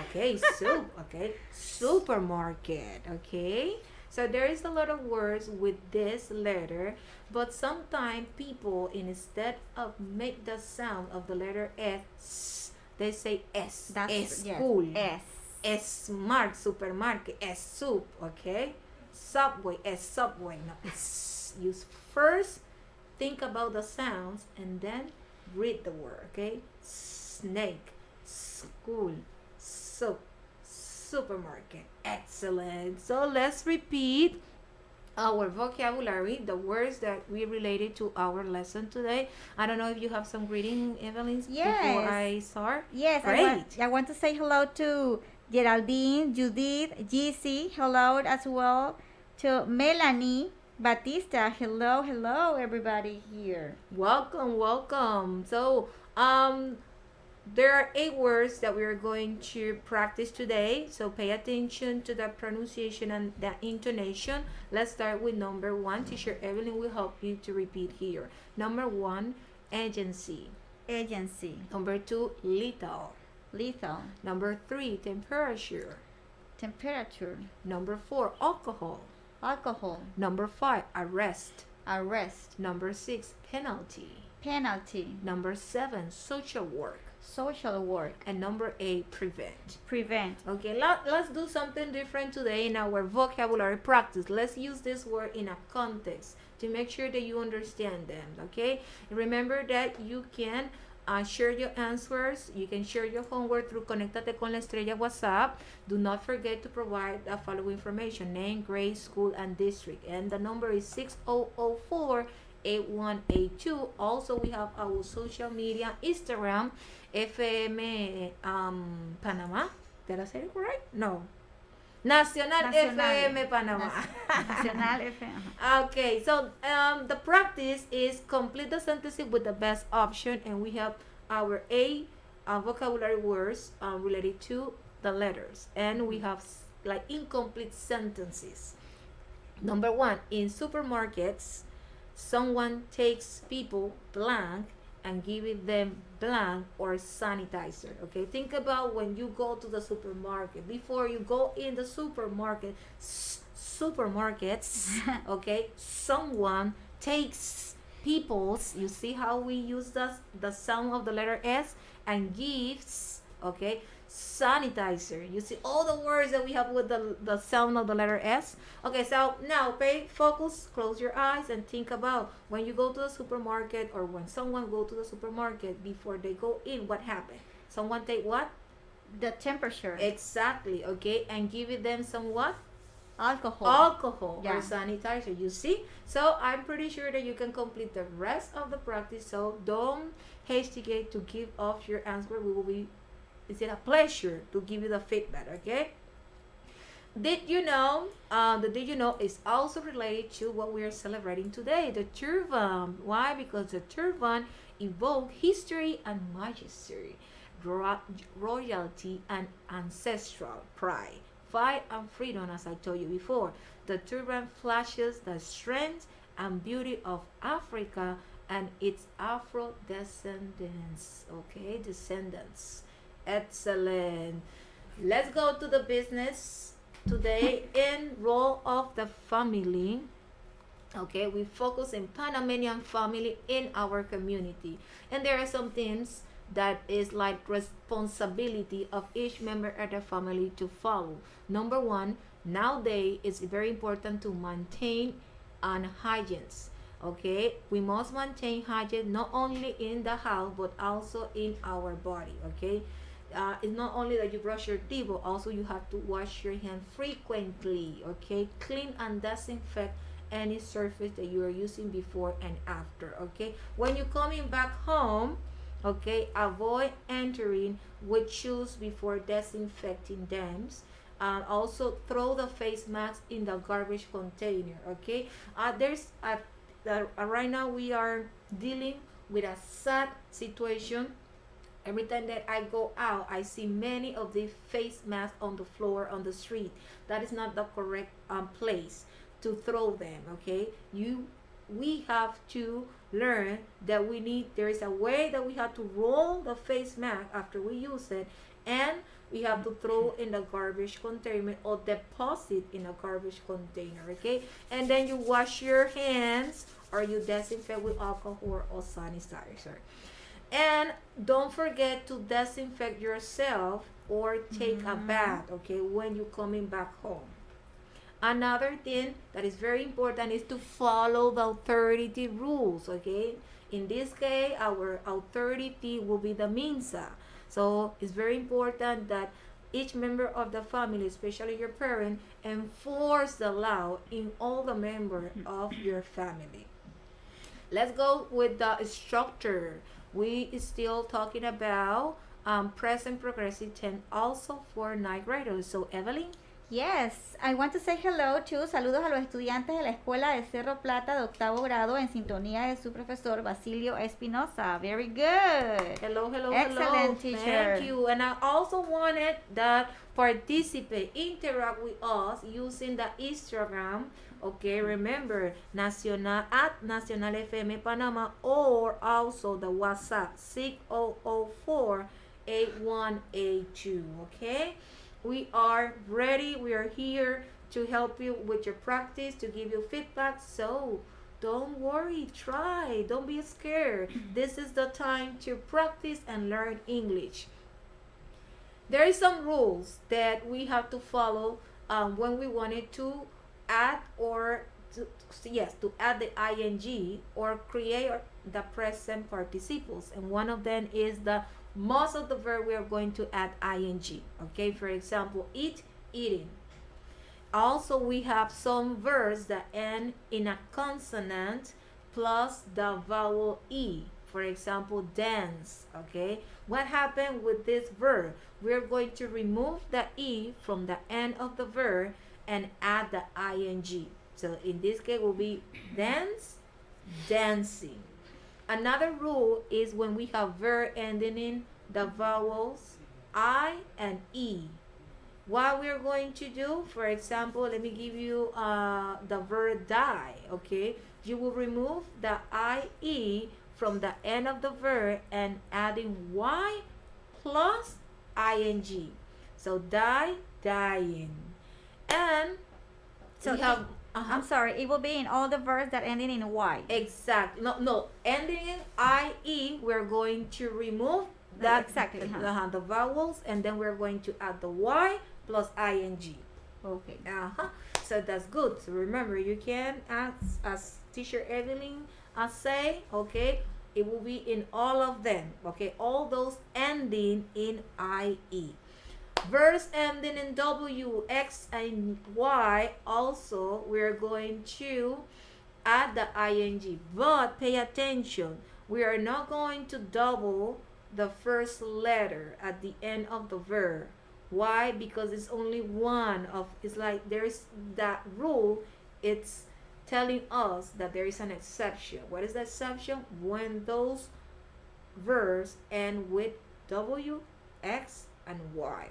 Okay, soup. Okay, supermarket. Okay, so there is a lot of words with this letter, but sometimes people, instead of make the sound of the letter S, they say S. S school. Yes. S smart supermarket. S soup. Okay, subway. S subway. No, S. You first think about the sounds and then read the word. Okay, snake, school, soup, supermarket. Excellent. So let's repeat our vocabulary, the words that we related to our lesson today. I don't know if you have some greeting, Evelyn, before I start. Yes, I want to say hello to Geraldine, Judith, GC, hello as well to Melanie, Batista, hello everybody here. Welcome. So there are 8 words that we are going to practice today, so pay attention to the pronunciation and the intonation. Let's start with number 1. Teacher Evelyn will help you to repeat here. Number 1, agency. Number 2, lethal. Number 3, temperature. Number 4, alcohol. Number 5, arrest. Number 6, penalty. Number 7, social work. And number 8, prevent. Okay, let's do something different today in our vocabulary practice. Let's use this word in a context to make sure that you understand them. Okay, remember that you can share your answers. You can share your homework through Conéctate con la Estrella WhatsApp. Do not forget to provide the following information: name, grade, school, and district. And the number is 6004-8182. Also, we have our social media: Instagram, FM Panamá. Did I say it right? No. Nacional FM Panamá. Nacional FM. Okay, so the practice is complete the sentence with the best option, and we have our 8 vocabulary words related to the letters, and we have like incomplete sentences. Number 1, in supermarkets, someone takes people blank and giving them blank or sanitizer. Okay, think about when you go to the supermarket. Before you go in the supermarkets, okay, someone takes people's, you see how we use the sound of the letter S, and gives, okay, sanitizer. You see all the words that we have with the sound of the letter S. Okay, so now focus, close your eyes, and think about when you go to the supermarket, or when someone go to the supermarket, before they go in, what happened? Someone take what? The temperature. Exactly, okay, and give them some what? Alcohol. Or sanitizer, you see? So I'm pretty sure that you can complete the rest of the practice, so don't hesitate to give off your answer. It's a pleasure to give you the feedback, okay? Did you know, the did you know is also related to what we are celebrating today, the turban. Why? Because the turban evokes history and majesty, royalty and ancestral pride, fight and freedom, as I told you before. The turban flashes the strength and beauty of Africa and its Afro descendants. Okay, descendants. Excellent. Let's go to the business today in role of the family. Okay, we focus in Panamanian family in our community, and there are some things that is like responsibility of each member of the family to follow. Number one, nowadays it's very important to maintain an hygiene. Okay, we must maintain hygiene not only in the house but also in our body. Okay, it's not only that you brush your teeth, but also you have to wash your hands frequently. Okay, clean and disinfect any surface that you are using before and after. Okay, when you're coming back home, okay, avoid entering with shoes before disinfecting them. Also throw the face mask in the garbage container. Okay, right now we are dealing with a sad situation. Every time that I go out, I see many of the face masks on the floor on the street. That is not the correct place to throw them. Okay, we have to learn that there is a way that we have to roll the face mask after we use it, and we have to throw in the garbage container or deposit in a garbage container. Okay, and then you wash your hands or you disinfect with alcohol or sanitizer. And don't forget to disinfect yourself or take a bath, okay, when you're coming back home. Another thing that is very important is to follow the authority rules, okay? In this case, our authority will be the Mensa. So it's very important that each member of the family, especially your parent, enforce the law in all the members of your family. Let's go with the structure. We is still talking about present progressive tense also for ninth graders. So Evelyn? Yes, I want to say hello to saludos a los estudiantes de la Escuela de Cerro Plata de octavo grado en sintonía de su profesor Basilio Espinosa. Very good. Hello. Excellent, teacher. Thank you. And I also wanted that participate, interact with us using the Instagram. Okay, remember Nacional FM Panamá, or also the WhatsApp 6004-8182. Okay, we are ready. We are here to help you with your practice, to give you feedback. So don't worry, try. Don't be scared. This is the time to practice and learn English. There is some rules that we have to follow when we wanted to add or to add the ing or create the present participles, and one of them is the most of the verb we are going to add ing. Okay, for example, eat, eating. Also, we have some verbs that end in a consonant plus the vowel e. For example, dance. Okay, what happened with this verb? We're going to remove the e from the end of the verb and add the ing. So in this case will be dance, dancing. Another rule is when we have verb ending in the vowels I and E. What we're going to do, for example, let me give you the verb die. Okay, you will remove the IE from the end of the verb and adding Y plus ing. So die, dying. And so we have I'm sorry, it will be in all the verbs that ending in Y. Exactly. No, ending in IE, we're going to remove that exactly the vowels, and then we're going to add the Y plus ing. Okay. So that's good. So remember, you can as teacher Evelyn say, okay, it will be in all of them, okay? All those ending in IE. Verbs ending in W, X, and Y, also we're going to add the ing, but pay attention, we are not going to double the first letter at the end of the verb. Why? Because it's only one of, it's like there's that rule, it's telling us that there is an exception. What is the exception? When those verbs end with W, X, and Y.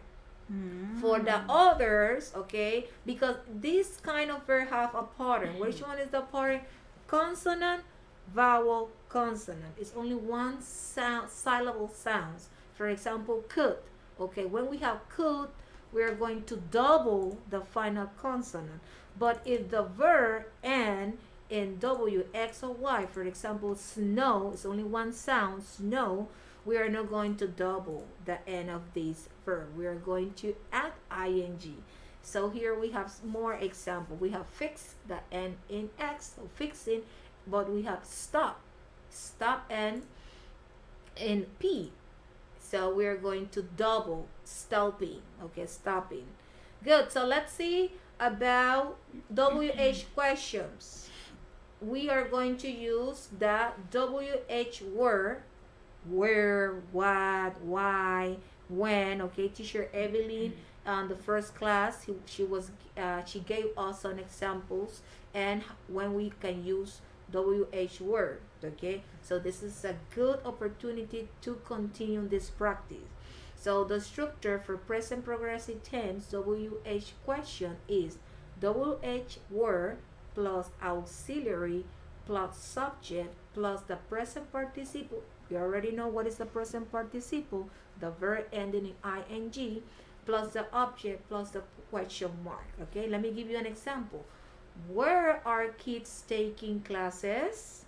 For the others, okay, because this kind of verb have a pattern. Which one is the pattern? Consonant, vowel, consonant. It's only one sound, syllable sounds. For example, could. Okay, when we have could, we are going to double the final consonant. But if the verb end in W, X, or Y, for example, snow, it's only one sound, snow, we are not going to double the end of this verb. We are going to add ing. So here we have more example. We have fix, the end in X, so fixing, but we have stop, and in P. So we are going to double stopping, okay, stopping. Good, so let's see about WH questions. We are going to use the WH word, where, what, why, when, okay. Teacher Evelyn the first class, she gave us some examples and when we can use WH word, okay. So this is a good opportunity to continue this practice. So the structure for present progressive tense WH question is WH word plus auxiliary plus subject plus the present participle. We already know what is the present participle, the verb ending in ing, plus the object plus the question mark. Okay, let me give you an example. Where are kids taking classes?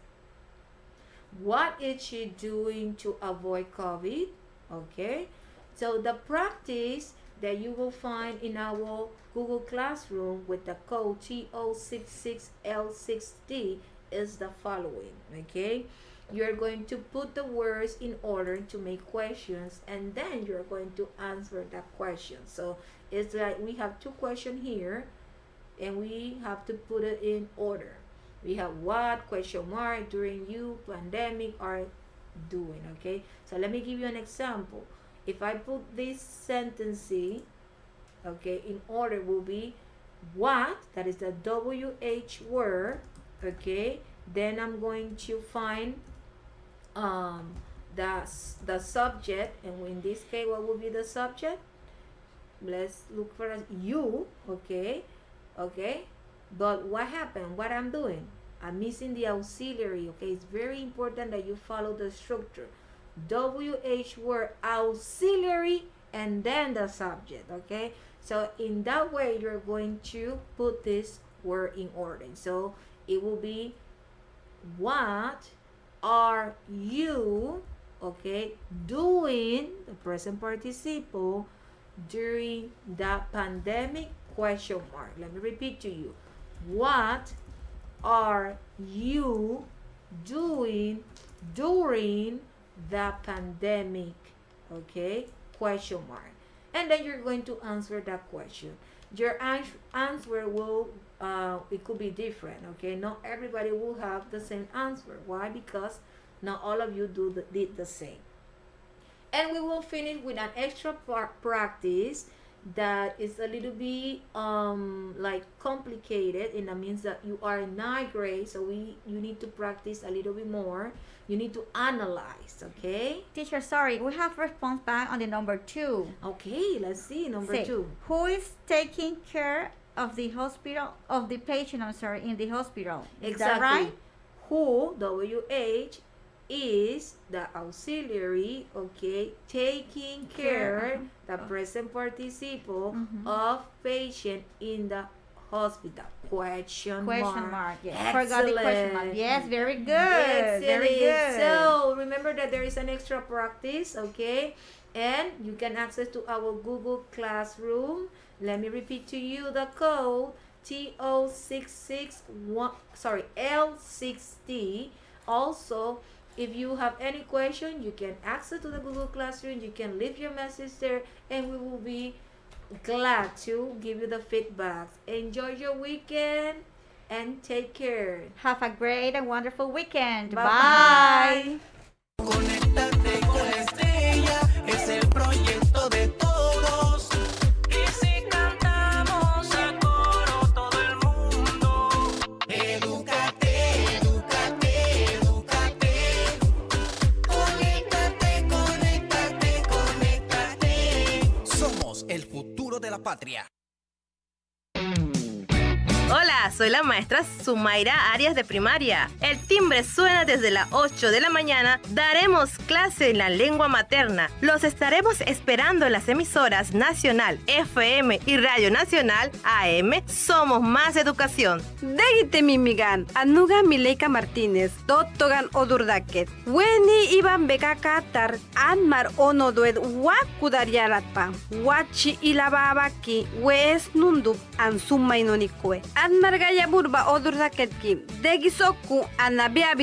What is she doing to avoid COVID? Okay, so the practice that you will find in our Google Classroom with the code TO66L6D is the following. Okay, you're going to put the words in order to make questions and then you're going to answer that question. So it's like we have two questions here and we have to put it in order. We have what, question mark, during you, pandemic are doing. Okay, so let me give you an example. If I put this sentence, okay, in order will be what, that is the WH word, okay. Then I'm going to find the subject, and in this case what will be the subject? Let's look for you, okay. But what happened? What I'm doing? I'm missing the auxiliary, okay. It's very important that you follow the structure. WH word, auxiliary, and then the subject, okay. So in that way you're going to put this word in order. So it will be what are you, okay, doing, the present participle, during the pandemic, question mark. Let me repeat to you. What are you doing during the pandemic, okay, question mark. And then you're going to answer that question. Your answer will it could be different, okay. Not everybody will have the same answer. Why? Because not all of you did the same. And we will finish with an extra practice that is a little bit like complicated, and that means that you are in 9th grade, so you need to practice a little bit more. You need to analyze, okay. Teacher, sorry, we have response back on the number 2. Okay, let's see number 2. Who is taking care of the hospital, of the patient, I'm sorry, in the hospital? Is that right? Who, WH, is the auxiliary, okay, taking care, the present participle of patient in the hospital. Question mark. Yes. Forgot the question mark. Yes, very good. Excellent. Very good. So remember that there is an extra practice, okay, and you can access to our Google Classroom. Let me repeat to you the code L6D. Also If you have any question, you can access to the Google Classroom. You can leave your message there, and we will be glad to give you the feedback. Enjoy your weekend and take care. Have a great and wonderful weekend. Bye. Conéctate con la estrella, es el proyecto de todos. Y si cantamos a coro todo el mundo, edúcate, edúcate, edúcate. Conéctate, conéctate, conéctate. Somos el futuro de la patria. Hola, soy la maestra Sumaira Arias de primaria. El timbre suena desde las 8 de la mañana. Daremos clase en la lengua materna. Los estaremos esperando en las emisoras Nacional FM y Radio Nacional AM. Somos más educación. Degite mimigan, anuga Mileika Martínez, Dottogan Odurdaket. Weni iban bekaka tar anmar ono dued wakudaryalatpa. Wachi ilababaki wes nundup ansumma inonikwe. Anmar gaya burba odurdaketki. Degisoku anabiabit